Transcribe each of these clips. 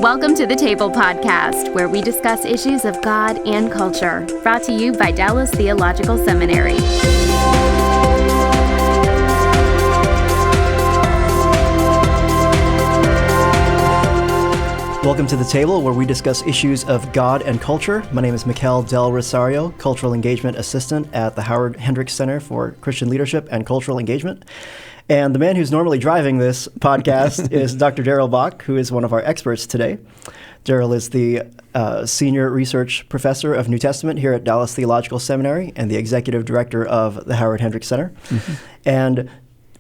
Welcome to the Table Podcast, where we discuss issues of God and culture, brought to you by Dallas Theological Seminary. Welcome to the Table, where we discuss issues of God and culture. My name is Mikel Del Rosario, Cultural Engagement Assistant at the Howard Hendricks Center for Christian Leadership and Cultural Engagement. And the man who's normally driving this podcast is Dr. Darrell Bock, who is one of our experts today. Darrell is the Senior Research Professor of New Testament here at Dallas Theological Seminary and the Executive Director of the Howard Hendricks Center. Mm-hmm. And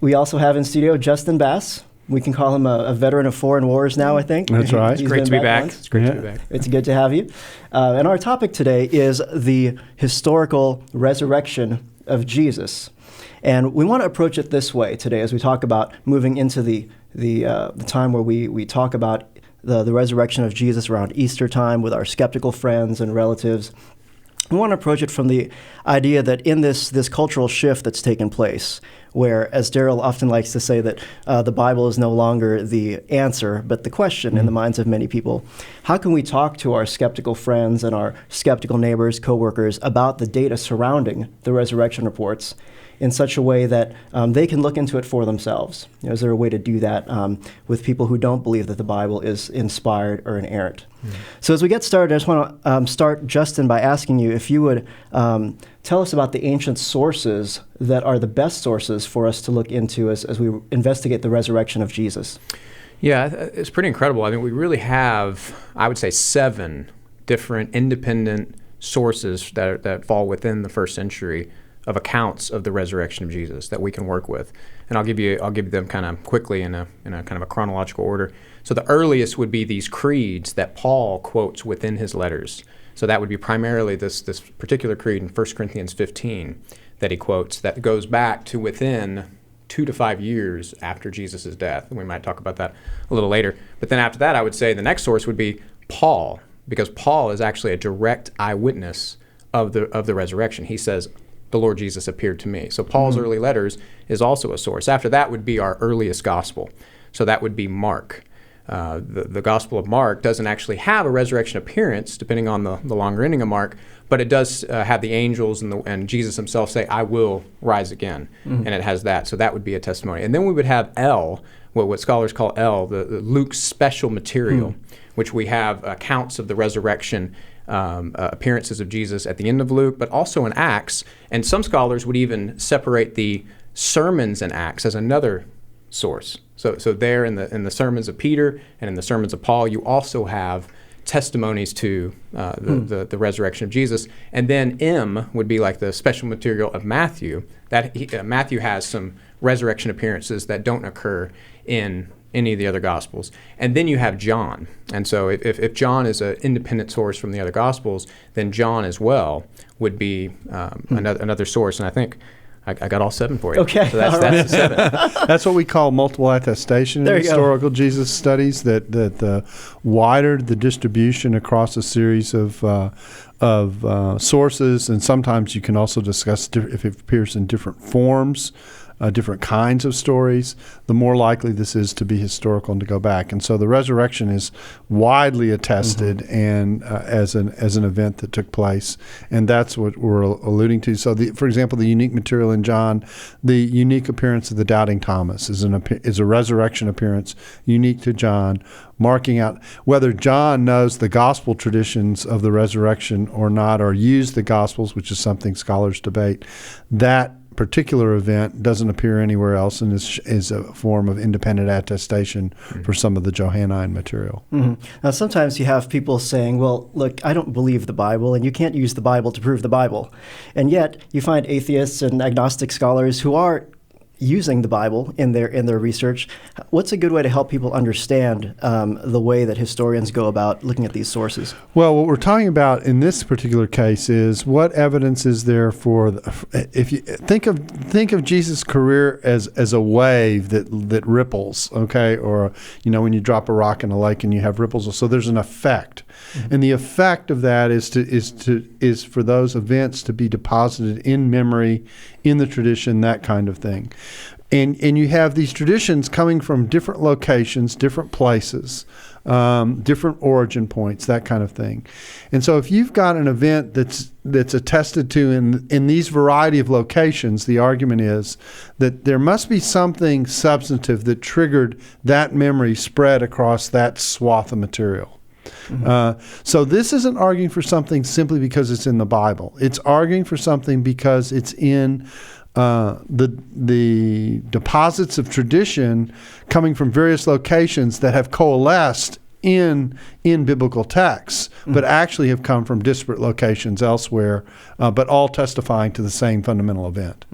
we also have in studio Justin Bass. We can call him a veteran of foreign wars now, I think. That's right. It's great to be back. It's great to be back. It's good to have you. And our topic today is the historical resurrection of Jesus. And we want to approach it this way today as we talk about moving into the time where we talk about the resurrection of Jesus around Easter time with our skeptical friends and relatives. We want to approach it from the idea that in this cultural shift that's taken place, where, as Darrell often likes to say, that the Bible is no longer the answer, but the question in the minds of many people. How can we talk to our skeptical friends and our skeptical neighbors, coworkers, about the data surrounding the resurrection reports in such a way that they can look into it for themselves? You know, is there a way to do that with people who don't believe that the Bible is inspired or inerrant? So as we get started, I just want to start, Justin, by asking you if you would tell us about the ancient sources that are the best sources for us to look into as we investigate the resurrection of Jesus. Yeah, it's pretty incredible. I mean, we really have, I would say, 7 different independent sources that fall within the first century of accounts of the resurrection of Jesus that we can work with. And I'll give you them kind of quickly in a kind of a chronological order. So the earliest would be these creeds that Paul quotes within his letters. So that would be primarily this particular creed in 1 Corinthians 15 that he quotes that goes back to within 2 to 5 years after Jesus' death. And we might talk about that a little later. But then after that, I would say the next source would be Paul, because Paul is actually a direct eyewitness of the resurrection. He says, the Lord Jesus appeared to me. So Paul's early letters is also a source. After that would be our earliest gospel. So that would be Mark. The Gospel of Mark doesn't actually have a resurrection appearance, depending on the longer ending of Mark, but it does have the angels and Jesus himself say, I will rise again. And it has that. So that would be a testimony. And then we would have L, what scholars call L, the Luke's special material, which we have accounts of the resurrection appearances of Jesus at the end of Luke, but also in Acts. And some scholars would even separate the sermons in Acts as another source. So there in the sermons of Peter and in the sermons of Paul, you also have testimonies to the resurrection of Jesus. And then M would be like the special material of Matthew. Matthew has some resurrection appearances that don't occur in any of the other Gospels. And then you have John. And so if John is an independent source from the other Gospels, then John as well would be another source. And I think I got all 7 for you. Okay. So that's the 7. That's what we call multiple attestation in historical Jesus studies, that wider the distribution across a series of sources, and sometimes you can also discuss if it appears in different forms, different kinds of stories, the more likely this is to be historical and to go back. And so the resurrection is widely attested and as an event that took place, and that's what we're alluding to. So, for example, the unique material in John, the unique appearance of the doubting Thomas is a resurrection appearance unique to John, marking out whether John knows the gospel traditions of the resurrection or not, or used the gospels, which is something scholars debate. That particular event doesn't appear anywhere else and is a form of independent attestation for some of the Johannine material. Now, sometimes you have people saying, well, look, I don't believe the Bible, and you can't use the Bible to prove the Bible. And yet you find atheists and agnostic scholars who are using the Bible in their research. What's a good way to help people understand the way that historians go about looking at these sources? Well, what we're talking about in this particular case is what evidence is there for if you think of Jesus' career as a wave that ripples, okay, or when you drop a rock in a lake and you have ripples, so there's an effect. And the effect of that is for those events to be deposited in memory, in the tradition, that kind of thing. And you have these traditions coming from different locations, different places, different origin points, that kind of thing. And so if you've got an event that's attested to in these variety of locations, the argument is that there must be something substantive that triggered that memory spread across that swath of material. So this isn't arguing for something simply because it's in the Bible. It's arguing for something because it's in the deposits of tradition coming from various locations that have coalesced in biblical texts, but actually have come from disparate locations elsewhere, but all testifying to the same fundamental event.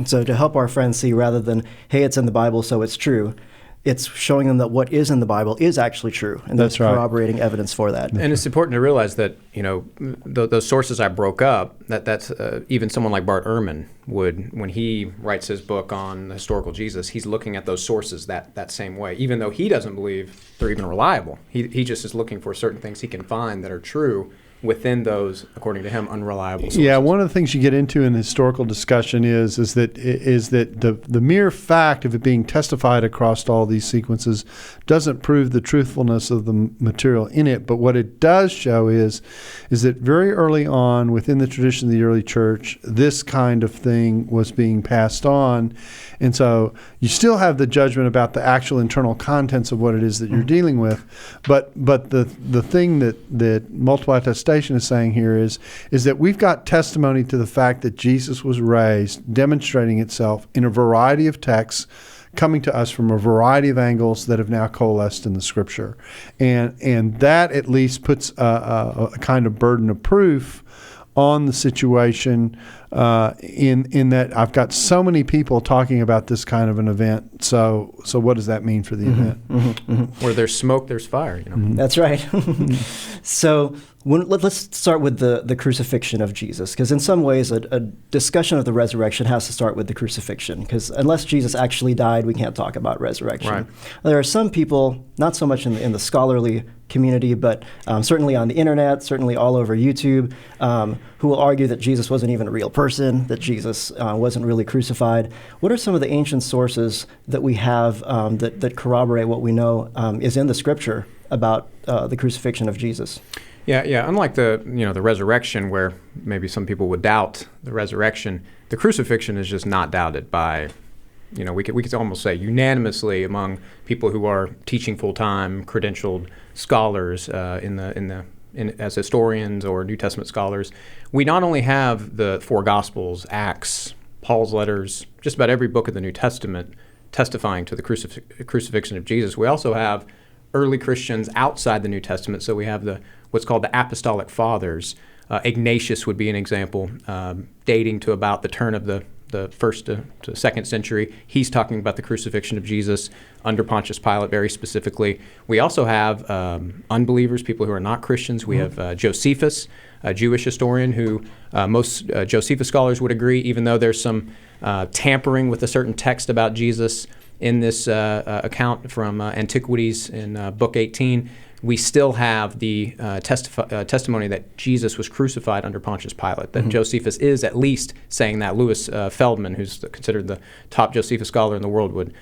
So to help our friends see, rather than, hey, it's in the Bible, so it's true, it's showing them that what is in the Bible is actually true, and there's corroborating evidence for that. And it's important to realize that, those sources I broke up, that's even someone like Bart Ehrman would, when he writes his book on the historical Jesus, he's looking at those sources that same way, even though he doesn't believe they're even reliable. He just is looking for certain things he can find that are true within those, according to him, unreliable sources. Yeah, one of the things you get into in historical discussion is that the mere fact of it being testified across all these sequences doesn't prove the truthfulness of the material in it. But what it does show is that very early on within the tradition of the early church, this kind of thing was being passed on. And so you still have the judgment about the actual internal contents of what it is that you're dealing with. But the thing that multiple attestation is saying here is that we've got testimony to the fact that Jesus was raised, demonstrating itself in a variety of texts coming to us from a variety of angles that have now coalesced in the Scripture. And that at least puts a kind of burden of proof on the situation in that I've got so many people talking about this kind of an event. So what does that mean for the event? Where there's smoke, there's fire. That's right. So let's start with the crucifixion of Jesus, because in some ways a discussion of the resurrection has to start with the crucifixion, because unless Jesus actually died, we can't talk about resurrection. Right. There are some people, not so much in the scholarly community, but certainly on the internet, certainly all over YouTube, who will argue that Jesus wasn't even a real person, that Jesus wasn't really crucified. What are some of the ancient sources that we have that corroborate what we know is in the Scripture about the crucifixion of Jesus? Yeah. Unlike the resurrection, where maybe some people would doubt the resurrection, the crucifixion is just not doubted by, we could almost say unanimously among people who are teaching full time, credentialed scholars as historians or New Testament scholars. We not only have the four Gospels, Acts, Paul's letters, just about every book of the New Testament testifying to the crucifixion of Jesus. We also have early Christians outside the New Testament. So we have what's called the Apostolic Fathers. Ignatius would be an example, dating to about the turn of the first to second century. He's talking about the crucifixion of Jesus under Pontius Pilate very specifically. We also have unbelievers, people who are not Christians. We have Josephus, a Jewish historian who most Josephus scholars would agree, even though there's some tampering with a certain text about Jesus in this account from Antiquities in Book 18, we still have the testimony that Jesus was crucified under Pontius Pilate, that Josephus is at least saying that. Louis Feldman, who's considered the top Josephus scholar in the world, would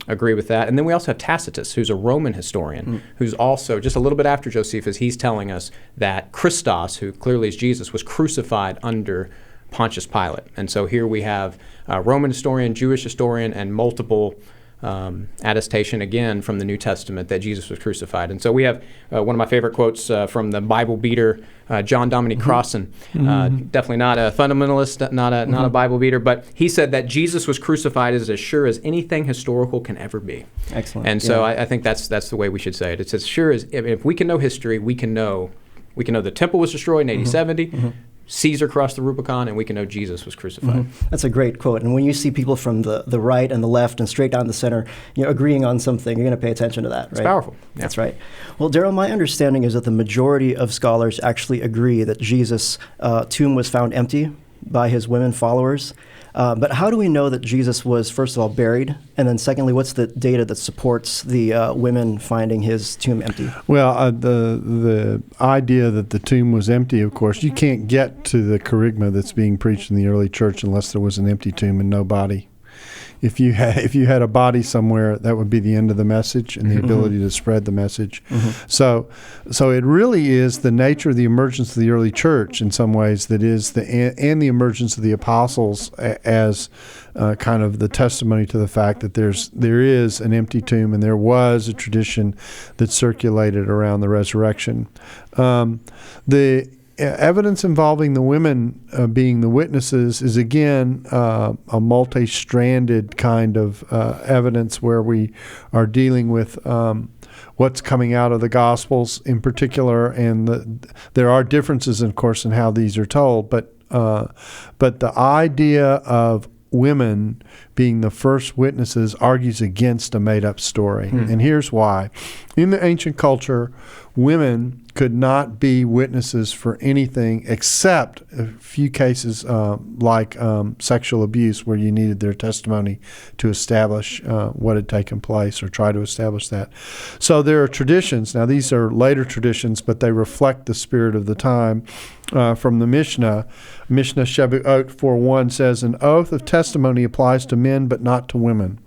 agree with that. And then we also have Tacitus, who's a Roman historian, who's also, just a little bit after Josephus, he's telling us that Christos, who clearly is Jesus, was crucified under Pontius Pilate. And so here we have a Roman historian, Jewish historian, and multiple attestation again from the New Testament that Jesus was crucified. And so we have one of my favorite quotes from the Bible beater, John Dominic Crossan, definitely not a fundamentalist, not a Bible beater, but he said that Jesus was crucified as sure as anything historical can ever be. Excellent. And so I think that's the way we should say it. It's as sure as, if we can know history, we can know the temple was destroyed in AD 70. Caesar crossed the Rubicon, and we can know Jesus was crucified. That's a great quote. And when you see people from the right and the left and straight down the center, agreeing on something, you're going to pay attention to that, right? It's powerful. Yeah. That's right. Well, Darrell, my understanding is that the majority of scholars actually agree that Jesus' tomb was found empty by his women followers. But how do we know that Jesus was, first of all, buried? And then secondly, what's the data that supports the women finding his tomb empty? Well, the idea that the tomb was empty, of course, you can't get to the kerygma that's being preached in the early church unless there was an empty tomb and no body. if you had a body somewhere, that would be the end of the message and the ability to spread the message. So it really is the nature of the emergence of the early church in some ways that is and the emergence of the apostles as kind of the testimony to the fact that there is an empty tomb and there was a tradition that circulated around the resurrection. The evidence involving the women being the witnesses is again a multi-stranded kind of evidence where we are dealing with what's coming out of the Gospels in particular, and there are differences, of course, in how these are told, but the idea of women being the first witnesses argues against a made-up story. And here's why. In the ancient culture, women could not be witnesses for anything except a few cases like sexual abuse, where you needed their testimony to establish what had taken place or try to establish that. So there are traditions. Now, these are later traditions, but they reflect the spirit of the time. From the Mishnah Shavuot 4:1 says, an oath of testimony applies to men but not to women.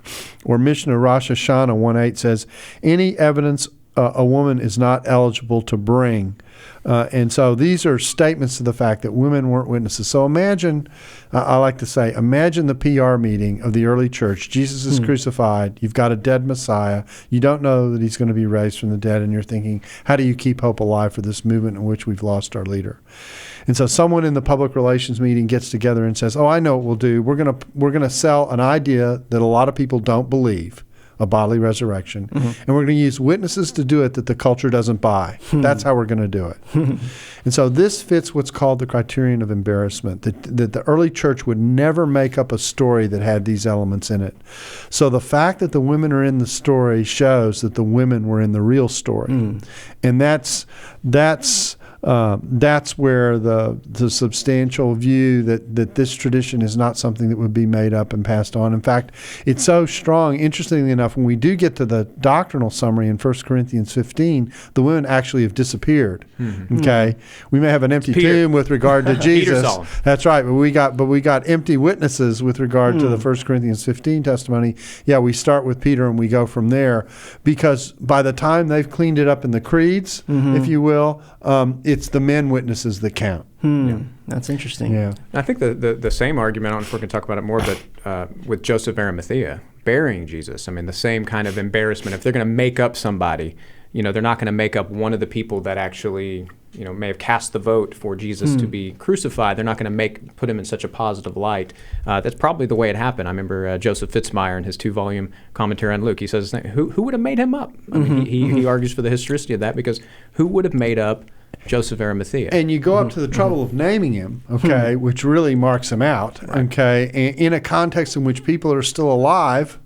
Or Mishnah Rosh Hashanah 1:8 says, any evidence a woman is not eligible to bring. And so these are statements to the fact that women weren't witnesses. So imagine, I like to say, imagine the PR meeting of the early church. Jesus is crucified. You've got a dead Messiah. You don't know that he's going to be raised from the dead, and you're thinking, how do you keep hope alive for this movement in which we've lost our leader? And so someone in the public relations meeting gets together and says, I know what we'll do. We're going to sell an idea that a lot of people don't believe, a bodily resurrection, and we're going to use witnesses to do it that the culture doesn't buy. That's how we're going to do it. And so this fits what's called the criterion of embarrassment, that the early church would never make up a story that had these elements in it. So the fact that the women are in the story shows that the women were in the real story. And that's where the substantial view that this tradition is not something that would be made up and passed on. In fact, it's so strong. Interestingly enough, when we do get to the doctrinal summary in 1 Corinthians 15, the women actually have disappeared. Okay, we may have an empty tomb with regard to Jesus. That's right, but we got empty witnesses with regard to the 1 Corinthians 15 testimony. Yeah, we start with Peter and we go from there, because by the time they've cleaned it up in the creeds, if you will, it's the men witnesses that count. That's interesting. Yeah, I think the same argument, I don't know if we're going to talk about it more, but with Joseph Arimathea burying Jesus, I mean, the same kind of embarrassment. If they're going to make up somebody, they're not going to make up one of the people that actually, may have cast the vote for Jesus to be crucified. They're not going to put him in such a positive light. That's probably the way it happened. I remember Joseph Fitzmyer in his 2-volume commentary on Luke. He says, who would have made him up? I mean, he argues for the historicity of that, because who would have made up Joseph Arimathea? And you go up to the trouble of naming him, okay, which really marks him out, okay, in a context in which people are still alive,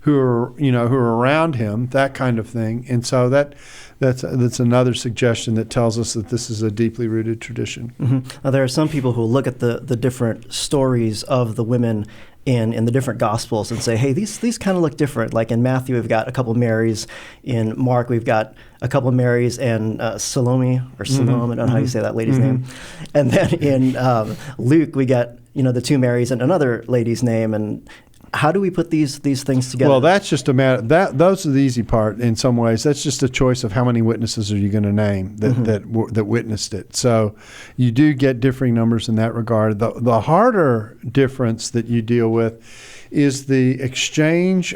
who are around him, that kind of thing. And so that's another suggestion that tells us that this is a deeply rooted tradition. Now, there are some people who look at the different stories of the women in the different Gospels and say, hey, these kind of look different. Like in Matthew, we've got a couple of Marys. In Mark, we've got a couple of Marys and Salome, or Salome, I don't know how you say that lady's name. And then in Luke, we got, the 2 Marys and another lady's name. And how do we put these things together? Well, that's just a matter. Those are the easy part in some ways. That's just a choice of how many witnesses are you going to name that witnessed it. So you do get differing numbers in that regard. The harder difference that you deal with is the exchange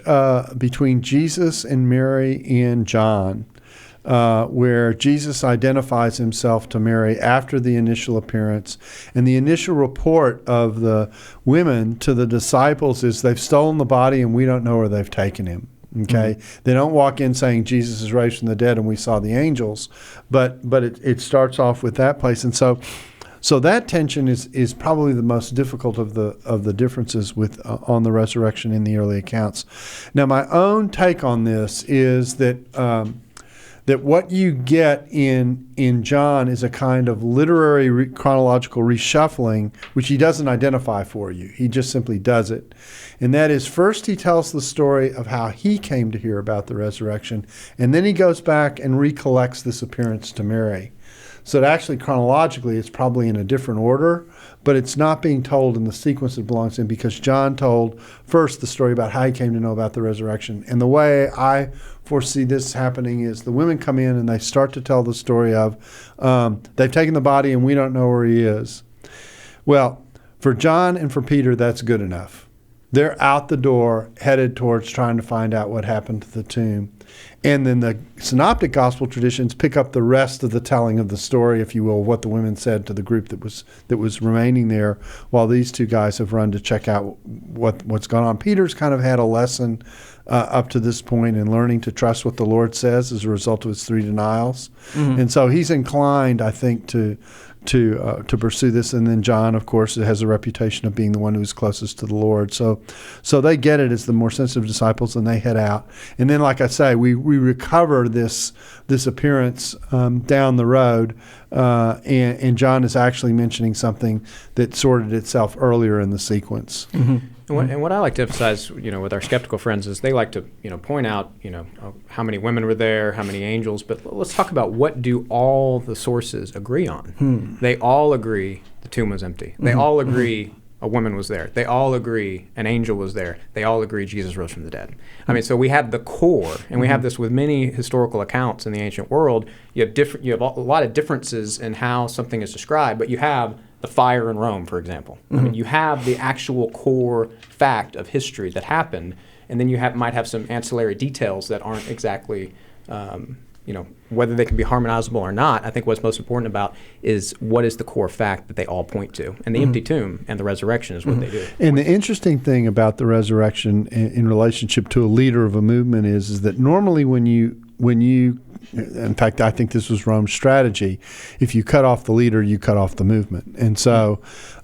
between Jesus and Mary in John. Where Jesus identifies himself to Mary after the initial appearance. And the initial report of the women to the disciples is they've stolen the body and we don't know where they've taken him. Okay, They don't walk in saying Jesus is raised from the dead and we saw the angels, but it starts off with that place. And so that tension is probably the most difficult of the differences with on the resurrection in the early accounts. Now, my own take on this is that what you get in John is a kind of literary chronological reshuffling, which he doesn't identify for you. He just simply does it. And that is, first he tells the story of how he came to hear about the resurrection, and then he goes back and recollects this appearance to Mary. So that actually chronologically it's probably in a different order, but it's not being told in the sequence it belongs in, because John told first the story about how he came to know about the resurrection. And the way I foresee this happening is the women come in and they start to tell the story of they've taken the body and we don't know where he is. Well, for John and for Peter, that's good enough. They're out the door, headed towards trying to find out what happened to the tomb. And then the synoptic gospel traditions pick up the rest of the telling of the story, if you will, what the women said to the group that was remaining there, while these two guys have run to check out what's going on. Peter's kind of had a lesson up to this point in learning to trust what the Lord says as a result of his 3 denials. Mm-hmm. And so he's inclined, I think, to pursue this. And then John, of course, has a reputation of being the one who's closest to the Lord. So they get it as the more sensitive disciples, and they head out. And then, like I say, we recover this appearance down the road, and John is actually mentioning something that sorted itself earlier in the sequence. Mm-hmm. And what I like to emphasize, with our skeptical friends, is they like to, point out, how many women were there, how many angels. But let's talk about, what do all the sources agree on? They all agree the tomb was empty. They all agree a woman was there. They all agree an angel was there. They all agree Jesus rose from the dead. I mean, so we have the core, and we have this with many historical accounts in the ancient world. You have a lot of differences in how something is described, but you have the fire in Rome, for example. I mean, you have the actual core fact of history that happened, and then you might have some ancillary details that aren't exactly, whether they can be harmonizable or not. I think what's most important about is what is the core fact that they all point to, and the empty tomb and the resurrection is what they do. And the interesting thing about the resurrection in relationship to a leader of a movement is that normally when you in fact, I think this was Rome's strategy. If you cut off the leader, you cut off the movement. And so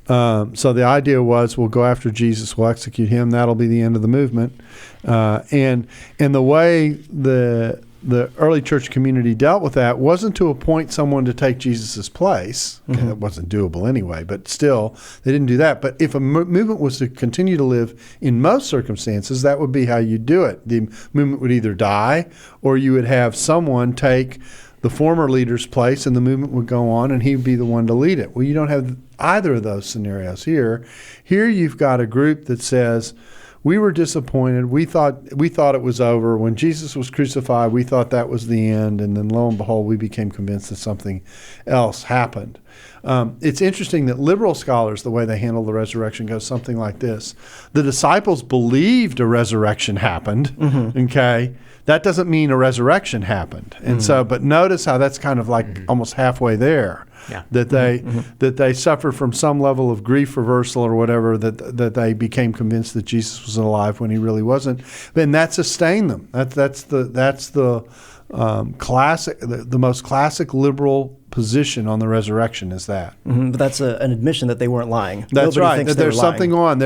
the idea was, we'll go after Jesus, we'll execute him, that'll be the end of the movement. And the way the early church community dealt with that wasn't to appoint someone to take Jesus' place. Okay, that wasn't doable anyway, but still, they didn't do that. But if a movement was to continue to live in most circumstances, that would be how you do it. The movement would either die, or you would have someone take the former leader's place, and the movement would go on, and he would be the one to lead it. Well, you don't have either of those scenarios here. Here you've got a group that says, we were disappointed. We thought it was over. When Jesus was crucified, we thought that was the end. And then lo and behold, we became convinced that something else happened. It's interesting that liberal scholars, the way they handle the resurrection goes something like this. The disciples believed a resurrection happened, okay? That doesn't mean a resurrection happened. And so, but notice how that's kind of like almost halfway there. Yeah. That they suffered from some level of grief reversal or whatever, that they became convinced that Jesus was alive when he really wasn't. And that sustained them. That's the classic, the most classic liberal position on the resurrection is that. But that's an admission that they weren't lying. That's Nobody right. thinks That there's they were something on.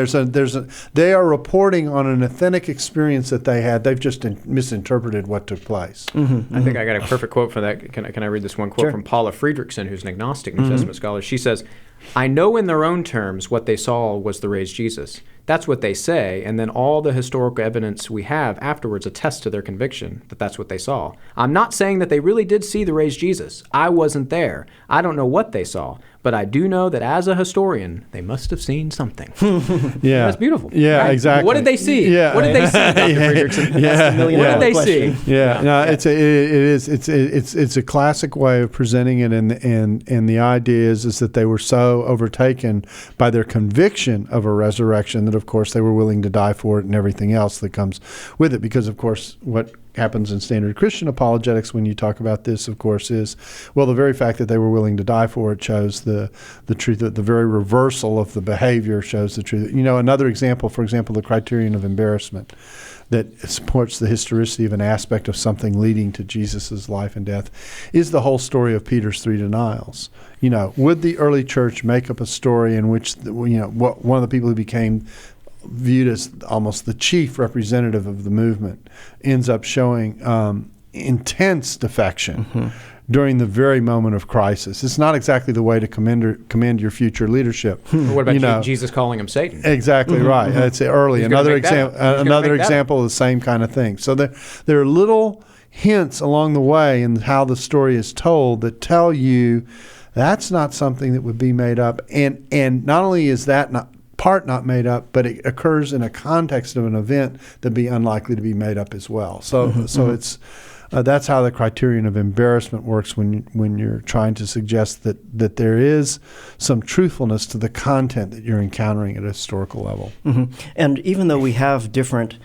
They are reporting on an authentic experience that they had. They've just misinterpreted what took place. I think I got a perfect quote for that. Can I read this one quote from Paula Friedrichsen, who's an agnostic New Testament scholar? She says, "I know in their own terms what they saw was the raised Jesus. That's what they say, and then all the historical evidence we have afterwards attests to their conviction that that's what they saw. I'm not saying that they really did see the raised Jesus. I wasn't there. I don't know what they saw, but I do know that as a historian, they must have seen something." Yeah. That's beautiful. Yeah, right? exactly. What did they see? Yeah. What did they see, Dr. Friedrichsen? What did they see? Yeah. No, it's a classic way of presenting it, and the idea is that they were so overtaken by their conviction of a resurrection that, of course, they were willing to die for it and everything else that comes with it. Because, of course, what happens in standard Christian apologetics when you talk about this, of course, is, well, the very fact that they were willing to die for it shows the truth. That the very reversal of the behavior shows the truth. Another example, for example, the criterion of embarrassment that supports the historicity of an aspect of something leading to Jesus' life and death is the whole story of Peter's 3 denials. Would the early church make up a story in which, one of the people who became viewed as almost the chief representative of the movement ends up showing intense defection during the very moment of crisis? It's not exactly the way to commend your future leadership. What about Jesus calling him Satan? Exactly right. That's early. Another example of the same kind of thing. So there are little hints along the way in how the story is told that tell you that's not something that would be made up. And not only is that not made up, but it occurs in a context of an event that'd be unlikely to be made up as well. So it's that's how the criterion of embarrassment works when you're trying to suggest that there is some truthfulness to the content that you're encountering at a historical level. Mm-hmm. And even though we have different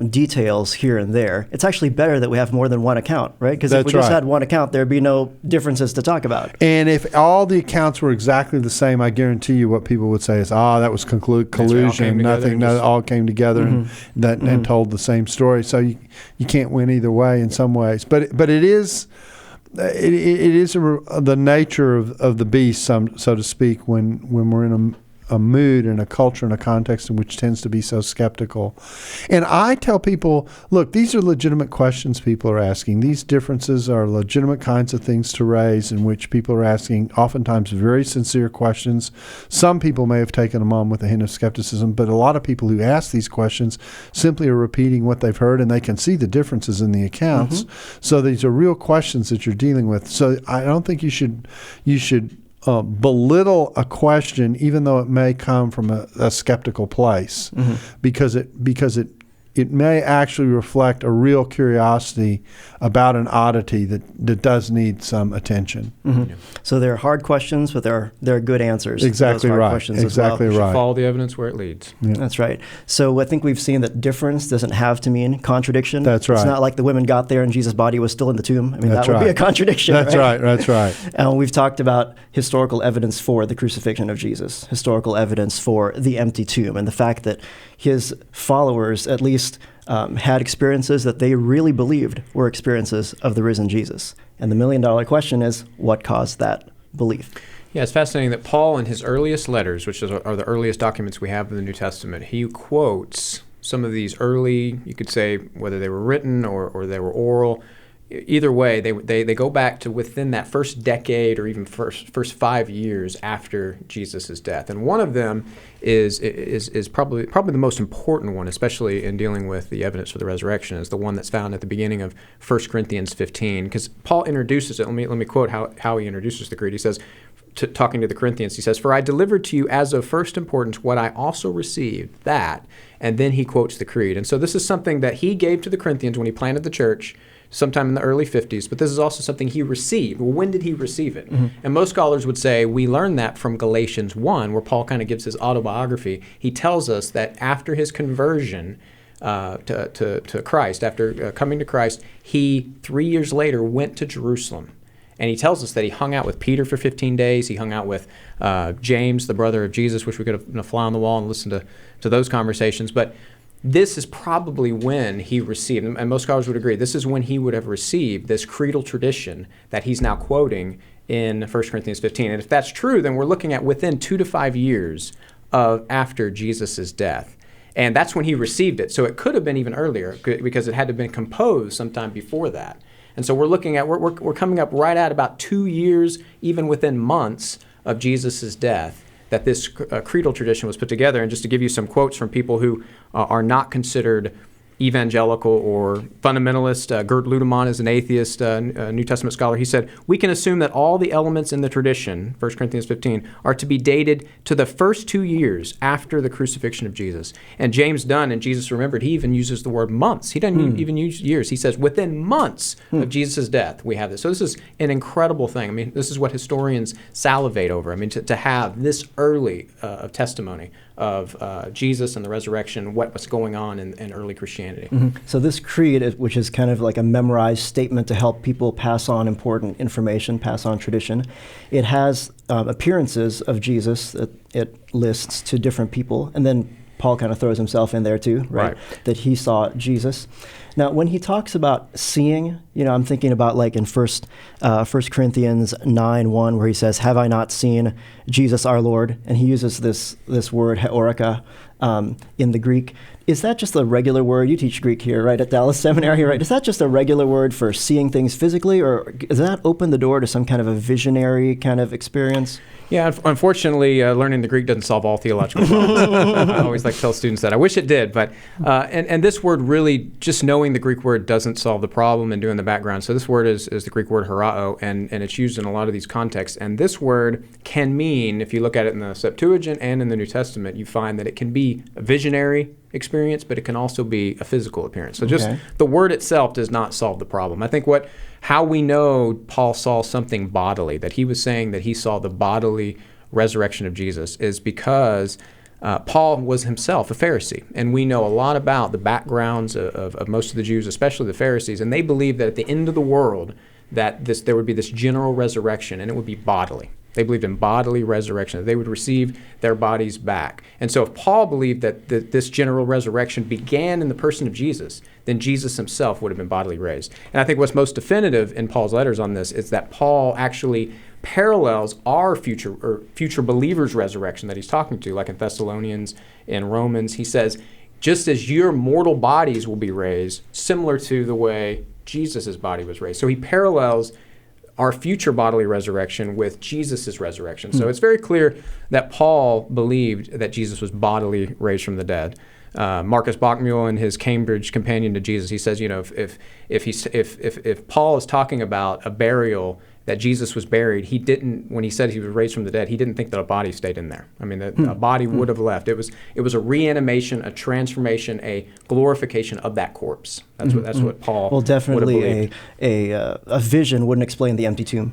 details here and there, it's actually better that we have more than one account, right? Because if we just had one account, there'd be no differences to talk about. And if all the accounts were exactly the same, I guarantee you what people would say is, that was collusion. Nothing all came together and told the same story. So you can't win either way in some ways. But it is the nature of the beast, so to speak, when we're in a mood and a culture and a context in which tends to be so skeptical. And I tell people, look, these are legitimate questions people are asking. These differences are legitimate kinds of things to raise in which people are asking oftentimes very sincere questions. Some people may have taken them on with a hint of skepticism, but a lot of people who ask these questions simply are repeating what they've heard, and they can see the differences in the accounts. So these are real questions that you're dealing with. So I don't think you should belittle a question, even though it may come from a skeptical place, because it may actually reflect a real curiosity about an oddity that does need some attention. Yeah. So they're hard questions, but there are good answers. Exactly right. Exactly right. Follow the evidence where it leads. Yeah. That's right. So I think we've seen that difference doesn't have to mean contradiction. That's right. It's not like the women got there and Jesus' body was still in the tomb. I mean, That's that would be right. a contradiction. That's right. That's right. And we've talked about historical evidence for the crucifixion of Jesus, historical evidence for the empty tomb, and the fact that his followers at least had experiences that they really believed were experiences of the risen Jesus. And the million-dollar question is, what caused that belief? Yeah, it's fascinating that Paul, in his earliest letters, which are the earliest documents we have in the New Testament, he quotes some of these early, you could say, whether they were written or they were oral. Either way, they go back to within that first decade or even first 5 years after Jesus' death. And one of them is probably the most important one, especially in dealing with the evidence for the resurrection, is the one that's found at the beginning of 1 Corinthians 15. Because Paul introduces it. Let me quote how he introduces the creed. He says, talking to the Corinthians, he says, "For I delivered to you as of first importance what I also received, that," and then he quotes the creed. And so this is something that he gave to the Corinthians when he planted the church sometime in the early 50s, but this is also something he received. Well, when did he receive it? And most scholars would say we learn that from Galatians 1, where Paul kind of gives his autobiography. He tells us that after his conversion to Christ, after coming to Christ, he 3 years later went to Jerusalem. And he tells us that he hung out with Peter for 15 days. He hung out with James, the brother of Jesus, which we could have been a fly on the wall and listened to those conversations. But this is probably when he received, and most scholars would agree, this is when he would have received this creedal tradition that he's now quoting in 1 Corinthians 15. And if that's true, then we're looking at within 2 to 5 years after Jesus' death. And that's when he received it. So it could have been even earlier because it had to have been composed sometime before that. And so we're looking at, we're coming up right at about 2 years, even within months of Jesus' death, that this creedal tradition was put together. And just to give you some quotes from people who are not considered evangelical or fundamentalist, Gerd Ludemann is an atheist, New Testament scholar. He said, "We can assume that all the elements in the tradition, 1 Corinthians 15, are to be dated to the first 2 years after the crucifixion of Jesus." And James Dunn in Jesus Remembered, he even uses the word months. He doesn't even use years. He says within months of Jesus' death, we have this. So this is an incredible thing. I mean, this is what historians salivate over. I mean, to have this early of testimony of Jesus and the resurrection, what was going on in early Christianity. So this creed, which is kind of like a memorized statement to help people pass on important information, pass on tradition, it has appearances of Jesus that it lists to different people, and then Paul kind of throws himself in there too, right? That he saw Jesus. Now, when he talks about seeing, I'm thinking about like in 1 Corinthians 9:1, where he says, "Have I not seen Jesus our Lord?" And he uses this word, heorika, in the Greek. Is that just a regular word? You teach Greek here, right, at Dallas Seminary, right? Is that just a regular word for seeing things physically, or does that open the door to some kind of a visionary kind of experience? Yeah, unfortunately, learning the Greek doesn't solve all theological problems. I always like to tell students that. I wish it did, but and this word really, just knowing knowing the Greek word doesn't solve the problem and doing the background. So this word is the Greek word horao, and it's used in a lot of these contexts. And this word can mean, if you look at it in the Septuagint and in the New Testament, you find that it can be a visionary experience, but it can also be a physical appearance. So just the word itself does not solve the problem. I think how we know Paul saw something bodily, that he was saying that he saw the bodily resurrection of Jesus, is because Paul was himself a Pharisee, and we know a lot about the backgrounds of most of the Jews, especially the Pharisees, and they believed that at the end of the world that there would be this general resurrection, and it would be bodily. They believed in bodily resurrection, that they would receive their bodies back. And so if Paul believed that this general resurrection began in the person of Jesus, then Jesus himself would have been bodily raised. And I think what's most definitive in Paul's letters on this is that Paul actually parallels our future believers' resurrection that he's talking to, like in Thessalonians and Romans. He says, just as your mortal bodies will be raised, similar to the way Jesus' body was raised. So he parallels our future bodily resurrection with Jesus' resurrection. So it's very clear that Paul believed that Jesus was bodily raised from the dead. Marcus Bockmuel, in his Cambridge Companion to Jesus, he says, if Paul is talking about a burial that Jesus was buried, when he said he was raised from the dead, he didn't think that a body stayed in there. I mean, a body would have left. It was a reanimation, a transformation, a glorification of that corpse. That's what Paul. Well, definitely a vision wouldn't explain the empty tomb,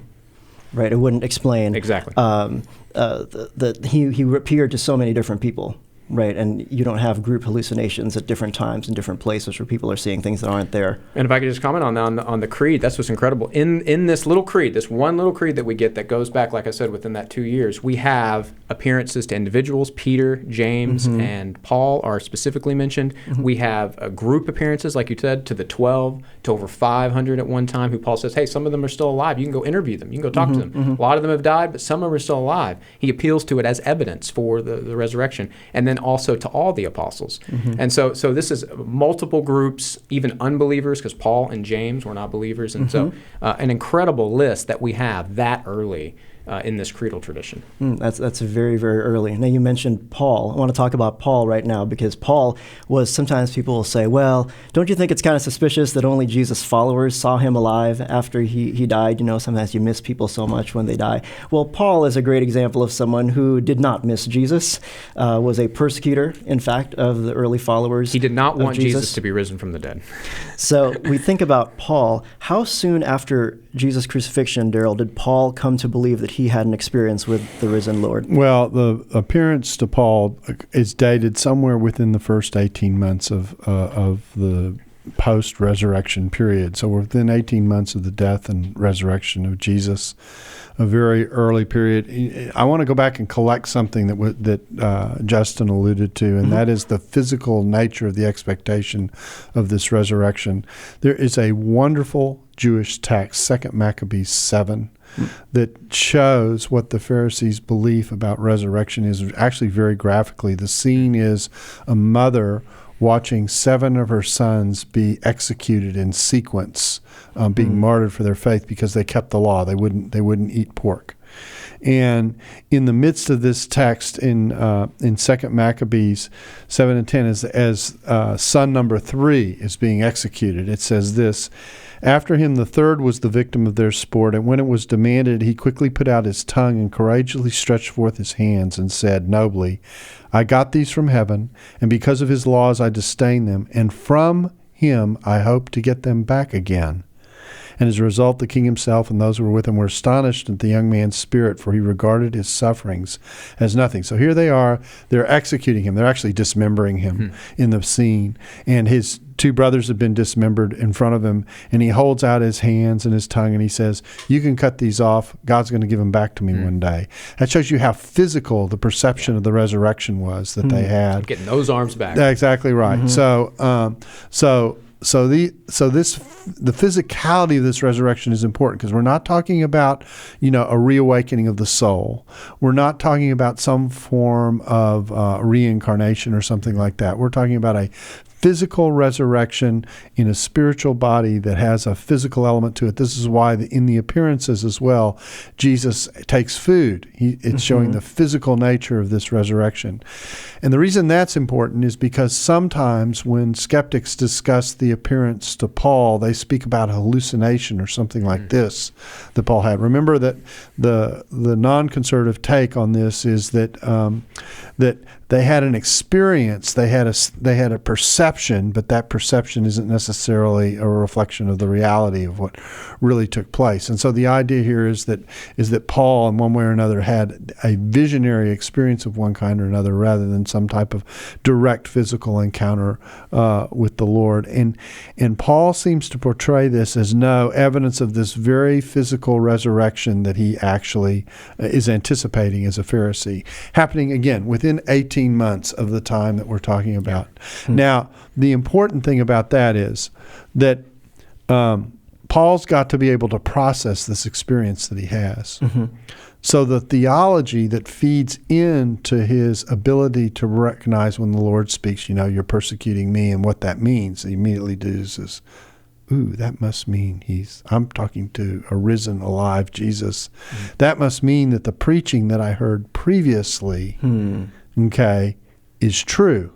right? It wouldn't explain exactly that he appeared to so many different people. Right, and you don't have group hallucinations at different times in different places where people are seeing things that aren't there. And if I could just comment on the creed, that's what's incredible. In this little creed, this one little creed that we get that goes back, like I said, within that 2 years, we have appearances to individuals. Peter, James, and Paul are specifically mentioned. We have group appearances, like you said, to the 12, to over 500 at one time, who Paul says, hey, some of them are still alive. You can go interview them. You can go talk to them. A lot of them have died, but some of them are still alive. He appeals to it as evidence for the resurrection. And then also to all the apostles. And so this is multiple groups, even unbelievers, because Paul and James were not believers. And so an incredible list that we have that early in this creedal tradition. That's very, very early. Now, you mentioned Paul. I want to talk about Paul right now, because Paul was, sometimes people will say, well, don't you think it's kind of suspicious that only Jesus' followers saw him alive after he died? Sometimes you miss people so much when they die. Well, Paul is a great example of someone who did not miss Jesus, was a persecutor, in fact, of the early followers. He did not want Jesus to be risen from the dead. So we think about Paul. How soon after Jesus' crucifixion, Darrell, did Paul come to believe that he had an experience with the risen Lord? Well, the appearance to Paul is dated somewhere within the first 18 months of the post-resurrection period. So we're within 18 months of the death and resurrection of Jesus, a very early period. I want to go back and collect something that Justin alluded to, and that is the physical nature of the expectation of this resurrection. There is a wonderful Jewish text, 2 Maccabees 7, that shows what the Pharisees' belief about resurrection is, actually very graphically. The scene is a mother watching 7 of her sons be executed in sequence, being martyred for their faith because they kept the law. They wouldn't eat pork. And in the midst of this text in 2 Maccabees 7 and 10, as son number 3 is being executed, it says this: after him the third was the victim of their sport, and when it was demanded, he quickly put out his tongue and courageously stretched forth his hands and said nobly, I got these from heaven, and because of his laws I disdain them, and from him I hope to get them back again. And as a result, the king himself and those who were with him were astonished at the young man's spirit, for he regarded his sufferings as nothing. So here they are, they're executing him. They're actually dismembering him in the scene. And his 2 brothers have been dismembered in front of him, and he holds out his hands and his tongue, and he says, you can cut these off. God's going to give them back to me one day. That shows you how physical the perception of the resurrection was that they had. Getting those arms back. That's exactly right. So the physicality of this resurrection is important, because we're not talking about, a reawakening of the soul. We're not talking about some form of reincarnation or something like that. We're talking about a physical resurrection in a spiritual body that has a physical element to it. This is why in the appearances as well, Jesus takes food. It's showing the physical nature of this resurrection. And the reason that's important is because sometimes when skeptics discuss the appearance to Paul, they speak about a hallucination or something like this that Paul had. Remember that the non-conservative take on this is that that they had an experience, they had a perception, but that perception isn't necessarily a reflection of the reality of what really took place. And so the idea here is that Paul, in one way or another, had a visionary experience of one kind or another, rather than some type of direct physical encounter with the Lord. And Paul seems to portray this as no evidence of this very physical resurrection that he actually is anticipating as a Pharisee, happening again within 18 months of the time that we're talking about. Now, the important thing about that is that Paul's got to be able to process this experience that he has. So the theology that feeds into his ability to recognize when the Lord speaks, you're persecuting me, and what that means, he immediately does, ooh, that must mean I'm talking to a risen, alive Jesus. That must mean that the preaching that I heard previously, is true.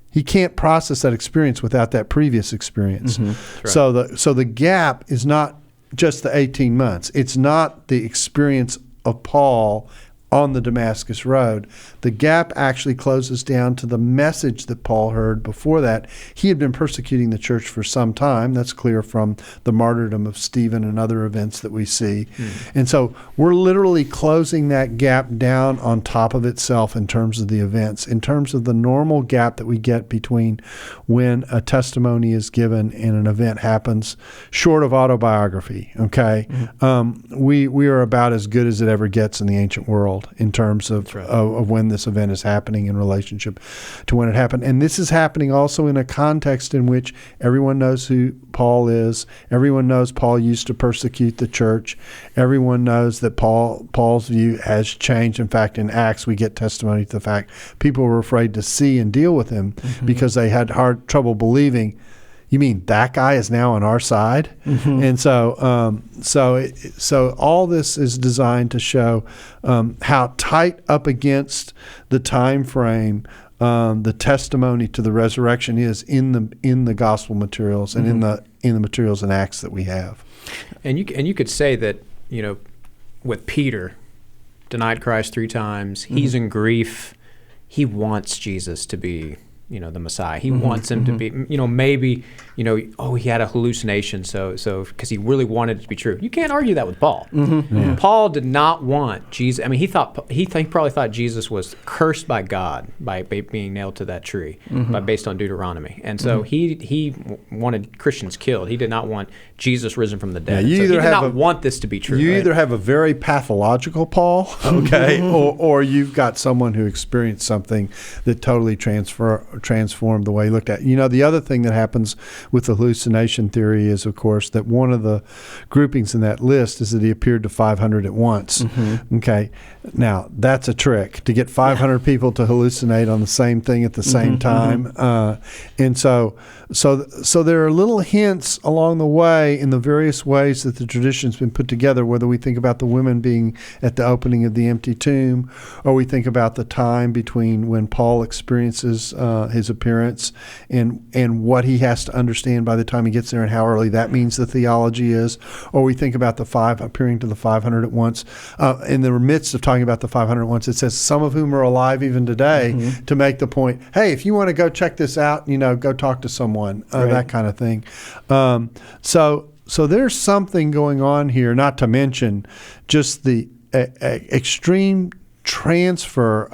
He can't process that experience without that previous experience. Right. So the gap is not just the 18 months. It's not the experience of Paul on the Damascus Road. The gap actually closes down to the message that Paul heard before that. He had been persecuting the church for some time. That's clear from the martyrdom of Stephen and other events that we see. And so we're literally closing that gap down on top of itself in terms of the events, in terms of the normal gap that we get between when a testimony is given and an event happens, short of autobiography, okay? We are about as good as it ever gets in the ancient world in terms of when this event is happening in relationship to when it happened. And this is happening also in a context in which everyone knows who Paul is. Everyone knows Paul used to persecute the church. Everyone knows that Paul's view has changed. In fact, in Acts, we get testimony to the fact people were afraid to see and deal with him because they had trouble believing, you mean that guy is now on our side? And so all this is designed to show how tight up against the time frame the testimony to the resurrection is in the gospel materials and in the materials and Acts that we have. And you could say that with Peter, denied Christ 3 times, he's in grief. He wants Jesus to be the Messiah. He wants him to be, maybe, he had a hallucination, so because he really wanted it to be true. You can't argue that with Paul. Yeah. Paul did not want Jesus. I mean, he probably thought Jesus was cursed by God by being nailed to that tree, based on Deuteronomy. And so he wanted Christians killed. He did not want Jesus risen from the dead. Yeah, he did not want this to be true. You either have a very pathological Paul, okay, or you've got someone who experienced something that totally transformed the way he looked at it. The other thing that happens with the hallucination theory is, of course, that one of the groupings in that list is that he appeared to 500 at once. Okay, now that's a trick to get 500 people to hallucinate on the same thing at the same time, and so there are little hints along the way in the various ways that the tradition's been put together, whether we think about the women being at the opening of the empty tomb, or we think about the time between when Paul experiences his appearance and what he has to understand by the time he gets there and how early that means the theology is, or we think about appearing to the 500 at once. In the midst of talking about the 500 at once, it says some of whom are alive even today, to make the point, hey, if you want to go check this out, go talk to someone, that kind of thing. So there's something going on here, not to mention just the extreme transfer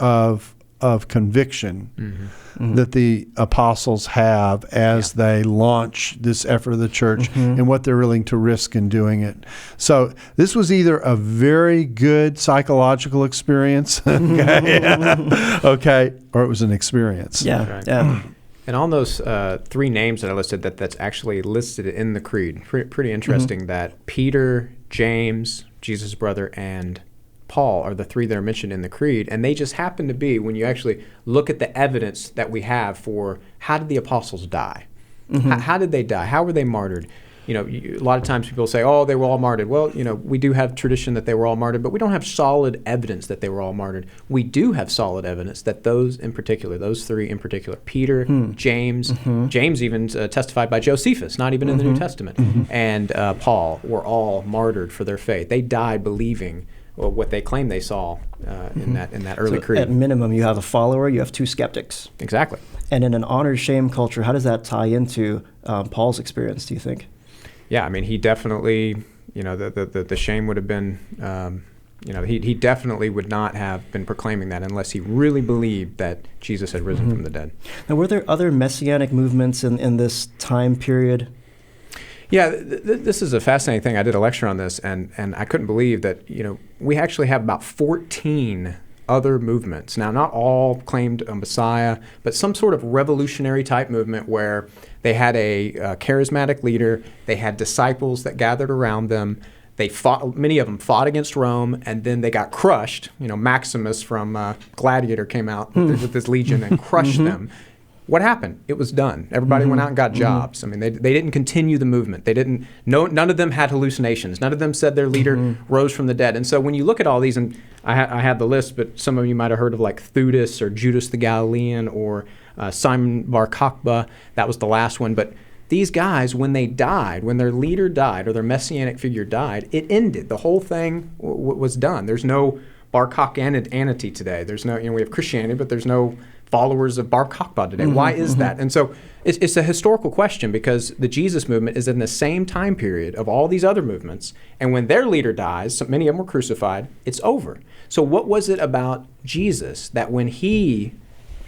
of conviction that the apostles have as they launch this effort of the church and what they're willing to risk in doing it. So this was either a very good psychological experience, okay, or it was an experience. Yeah. And on those 3 names that I listed, that's actually listed in the creed. Pretty interesting that Peter, James, Jesus' brother, and Paul are the three that are mentioned in the creed, and they just happen to be, when you actually look at the evidence that we have for how did the apostles die? How did they die? How were they martyred? A lot of times people say, oh, they were all martyred. Well, we do have tradition that they were all martyred, but we don't have solid evidence that they were all martyred. We do have solid evidence that those three in particular, Peter, James, James even testified by Josephus, not even in the New Testament, and Paul were all martyred for their faith. They died believing what they claim they saw in that early creed. At minimum, you have a follower, you have two skeptics. Exactly. And in an honor-shame culture, how does that tie into Paul's experience, do you think? Yeah, I mean, he definitely, the shame would have been, he definitely would not have been proclaiming that unless he really believed that Jesus had risen from the dead. Now, were there other messianic movements in this time period? Yeah, this is a fascinating thing. I did a lecture on this, and I couldn't believe that, we actually have about 14 other movements. Now, not all claimed a Messiah, but some sort of revolutionary type movement where they had a charismatic leader, they had disciples that gathered around them, many of them fought against Rome, and then they got crushed. Maximus from Gladiator came out with this legion and crushed them. What happened? It was done. Everybody went out and got jobs. I mean, they didn't continue the movement. None of them had hallucinations. None of them said their leader rose from the dead. And so when you look at all these, and I had the list, but some of you might have heard of like Theudas or Judas the Galilean or Simon Bar Kokhba. That was the last one. But these guys, when they died, when their leader died or their messianic figure died, it ended. The whole thing was done. There's no Bar Kokhbanity today. There's no, we have Christianity, but there's no followers of Bar Kokhba today. Why is that? And so it's a historical question because the Jesus movement is in the same time period of all these other movements. And when their leader dies, so many of them were crucified, it's over. So what was it about Jesus that when he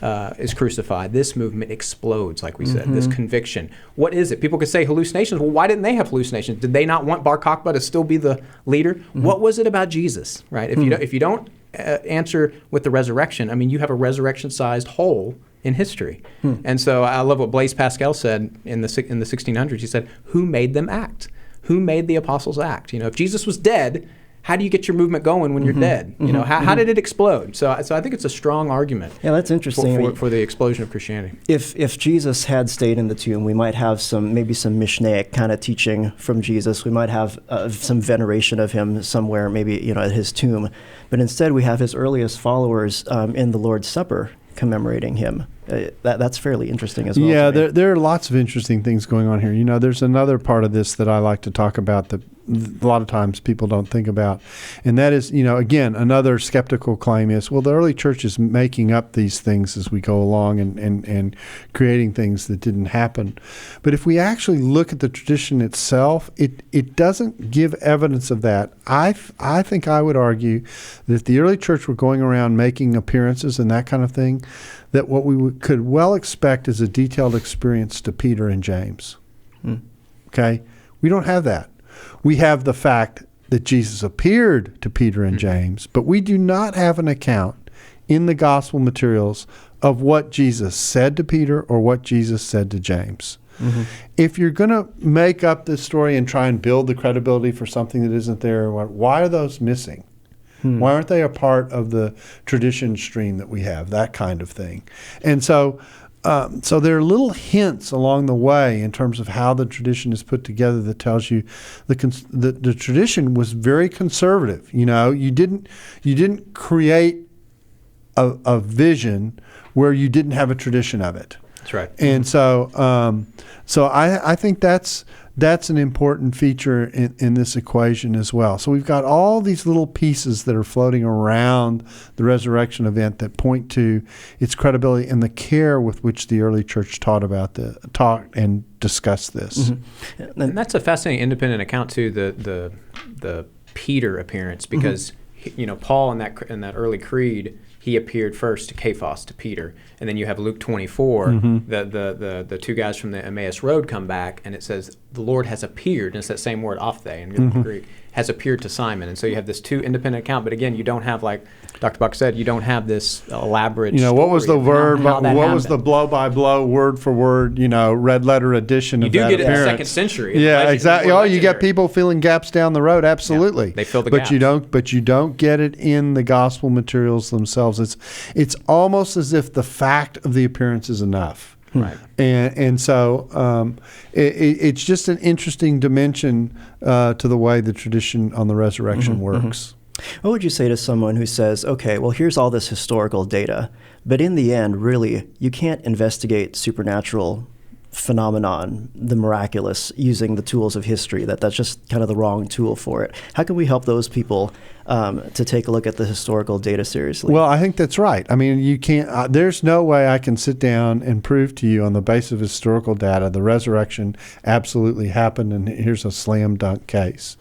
is crucified, this movement explodes, like we said, this conviction? What is it? People could say hallucinations. Well, why didn't they have hallucinations? Did they not want Bar Kokhba to still be the leader? What was it about Jesus, right? If you don't answer with the resurrection, I mean, you have a resurrection-sized hole in history. And so I love what Blaise Pascal said in the 1600s. He said, who made them act? Who made the apostles act? If Jesus was dead, how do you get your movement going when you're dead? How did it explode? So I think it's a strong argument. Yeah, that's interesting. For the explosion of Christianity. If Jesus had stayed in the tomb, we might have maybe some Mishnaic kind of teaching from Jesus. We might have some veneration of him somewhere, maybe at his tomb. But instead, we have his earliest followers in the Lord's Supper commemorating him. That's fairly interesting as well. Yeah, there are lots of interesting things going on here. There's another part of this that I like to talk about that a lot of times people don't think about. And that is, again, another skeptical claim is, well, the early church is making up these things as we go along and creating things that didn't happen. But if we actually look at the tradition itself, it doesn't give evidence of that. I think I would argue that if the early church were going around making appearances and that kind of thing, that what we could well expect is a detailed experience to Peter and James. Okay? We don't have that. We have the fact that Jesus appeared to Peter and James, but we do not have an account in the gospel materials of what Jesus said to Peter or what Jesus said to James. If you're going to make up this story and try and build the credibility for something that isn't there, why are those missing? Why aren't they a part of the tradition stream that we have, that kind of thing? And so there are little hints along the way in terms of how the tradition is put together that tells you the tradition was very conservative. You didn't create a vision where you didn't have a tradition of it. That's right. And so I think that's an important feature in this equation as well. So we've got all these little pieces that are floating around the resurrection event that point to its credibility and the care with which the early church taught and discussed this. And that's a fascinating independent account too, the Peter appearance, because Paul in that early creed, he appeared first to Cephas, to Peter. And then you have Luke 24, the two guys from the Emmaus Road come back, and it says, the Lord has appeared, and it's that same word, ophthe, in the Greek. has appeared to Simon. And so you have this two independent account, but again, you don't have, like Dr. Bock said, you don't have this elaborate story. What was the verb? What was the blow-by-blow, word-for-word, red letter edition of that appearance? You do get it in the 2nd century. Yeah, exactly. Oh, you get people filling gaps down the road. Absolutely. Yeah, they fill the gaps. But you don't get it in the gospel materials themselves. It's almost as if the fact of the appearance is enough. Right. And so it's just an interesting dimension to the way the tradition on the resurrection works. What would you say to someone who says, okay, well, here's all this historical data, but in the end, really, you can't investigate supernatural phenomenon, the miraculous, using the tools of history, that's just kind of the wrong tool for it. How can we help those people to take a look at the historical data seriously? Well, I think that's right. I mean, you can't, there's no way I can sit down and prove to you on the basis of historical data the resurrection absolutely happened and here's a slam dunk case.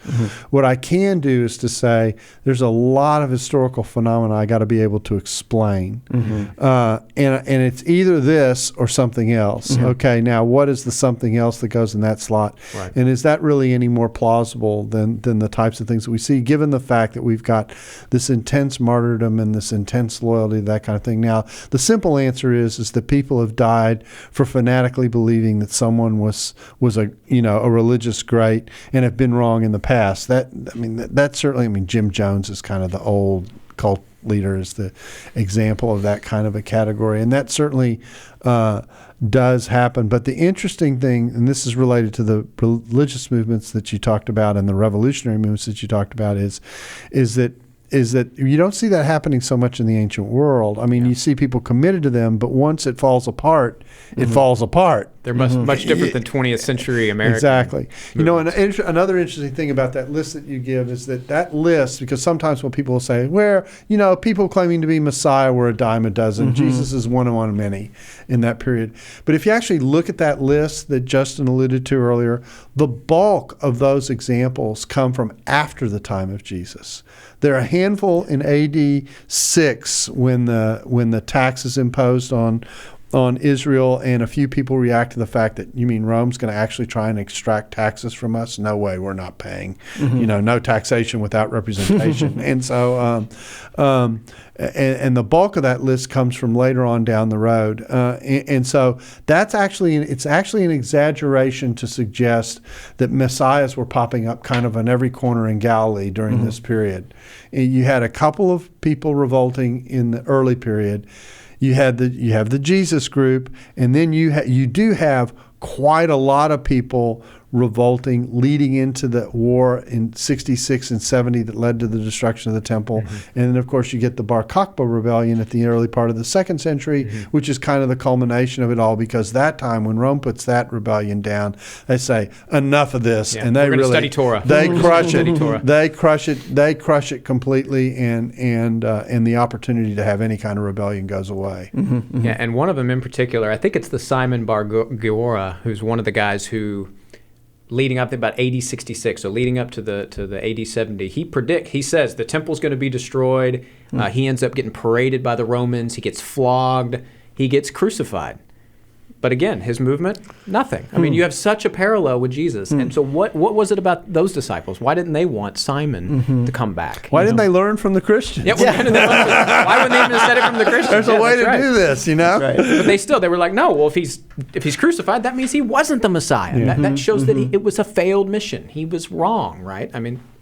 What I can do is to say there's a lot of historical phenomena I got to be able to explain. And it's either this or something else. Okay, now what is the something else that goes in that slot? Right. And is that really any more plausible than the types of things that we see, given the fact that we've got this intense martyrdom and this intense loyalty, that kind of thing. Now, the simple answer is that people have died for fanatically believing that someone was a religious great and have been wrong in the past. That certainly, Jim Jones is kind of the old cult leader, is the example of that kind of a category, and that certainly does happen. But the interesting thing, and this is related to the religious movements that you talked about and the revolutionary movements that you talked about, is that you don't see that happening so much in the ancient world. You see people committed to them, but once it falls apart, it falls apart. They're much different than 20th century American. Exactly. Movements. Another interesting thing about that list that you give is that list, because sometimes when people say, people claiming to be Messiah were a dime a dozen, Jesus is one among many in that period. But if you actually look at that list that Justin alluded to earlier, the bulk of those examples come from after the time of Jesus. There are a handful in AD 6 when the tax is imposed on Israel, and a few people react to the fact that, you mean Rome's going to actually try and extract taxes from us? No way, we're not paying. No taxation without representation. And so, and the bulk of that list comes from later on down the road. And so it's actually an exaggeration to suggest that messiahs were popping up kind of on every corner in Galilee during this period. You had a couple of people revolting in the early period. You have the Jesus group, and then you do have quite a lot of people revolting leading into the war in 66 and 70 that led to the destruction of the temple. And then, of course, you get the Bar Kokhba rebellion at the early part of the 2nd century, which is kind of the culmination of it all, because that time when Rome puts that rebellion down, they say, enough of this. Yeah, and they really study Torah. They crush it. They crush it completely, and the opportunity to have any kind of rebellion goes away. Yeah, and one of them in particular, I think it's the Simon Bar Giora, who's one of the guys who, leading up to about AD 66, so leading up to the AD 70, he says the temple's going to be destroyed. He ends up getting paraded by the Romans. He gets flogged. He gets crucified. But again, his movement, nothing. You have such a parallel with Jesus. And so what was it about those disciples? Why didn't they want Simon to come back? Why didn't they learn from the Christians? Yeah, why wouldn't they have said it from the Christians? There's a way to do this, Right. But they were like, no, well, if he's crucified, that means he wasn't the Messiah. That shows that it was a failed mission. He was wrong, right?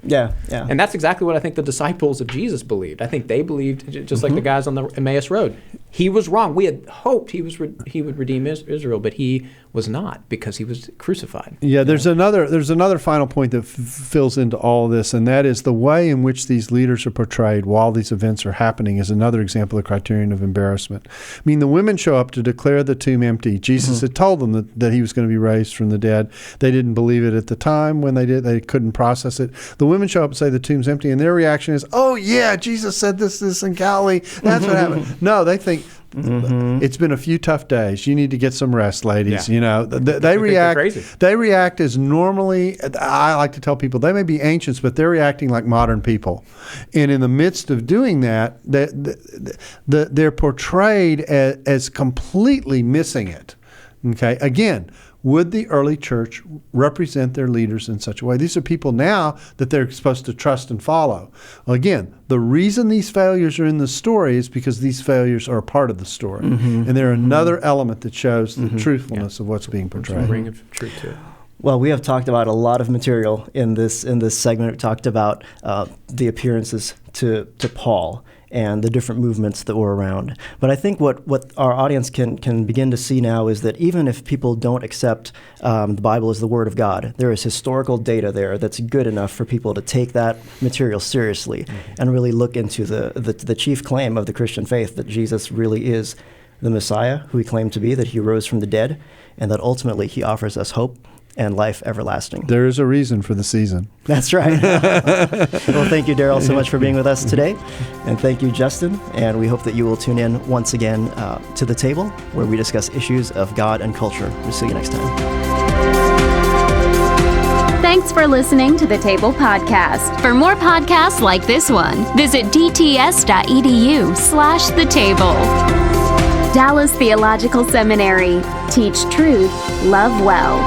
Yeah. And that's exactly what I think the disciples of Jesus believed. I think they believed, just like the guys on the Emmaus Road, he was wrong. We had hoped he would redeem Israel, but he was not, because he was crucified. Yeah, there's another final point that fills into all of this, and that is the way in which these leaders are portrayed while these events are happening is another example of the criterion of embarrassment. The women show up to declare the tomb empty. Jesus had told them that he was going to be raised from the dead. They didn't believe it at the time. When they did, they couldn't process it. The women show up and say the tomb's empty, and their reaction is, oh yeah, Jesus said this in Galilee. That's what happened. No, they think, it's been a few tough days. You need to get some rest, ladies. Yeah. They react. They react as normally. I like to tell people they may be ancients, but they're reacting like modern people. And in the midst of doing that, they're portrayed as completely missing it. Okay. Again, would the early church represent their leaders in such a way? These are people now that they're supposed to trust and follow. Well, again, the reason these failures are in the story is because these failures are a part of the story. And they're another element that shows the truthfulness of what's being portrayed. Ring of truth to it. Well, we have talked about a lot of material in this segment. We've talked about the appearances to Paul and the different movements that were around. But I think what our audience can begin to see now is that even if people don't accept the Bible as the Word of God, there is historical data there that's good enough for people to take that material seriously and really look into the chief claim of the Christian faith, that Jesus really is the Messiah who he claimed to be, that he rose from the dead, and that ultimately he offers us hope and life everlasting. There is a reason for the season. That's right. Well, thank you, Darrell, so much for being with us today. And thank you, Justin. And we hope that you will tune in once again to The Table, where we discuss issues of God and culture. We'll see you next time. Thanks for listening to The Table Podcast. For more podcasts like this one, visit dts.edu/thetable. Dallas Theological Seminary. Teach truth, love well.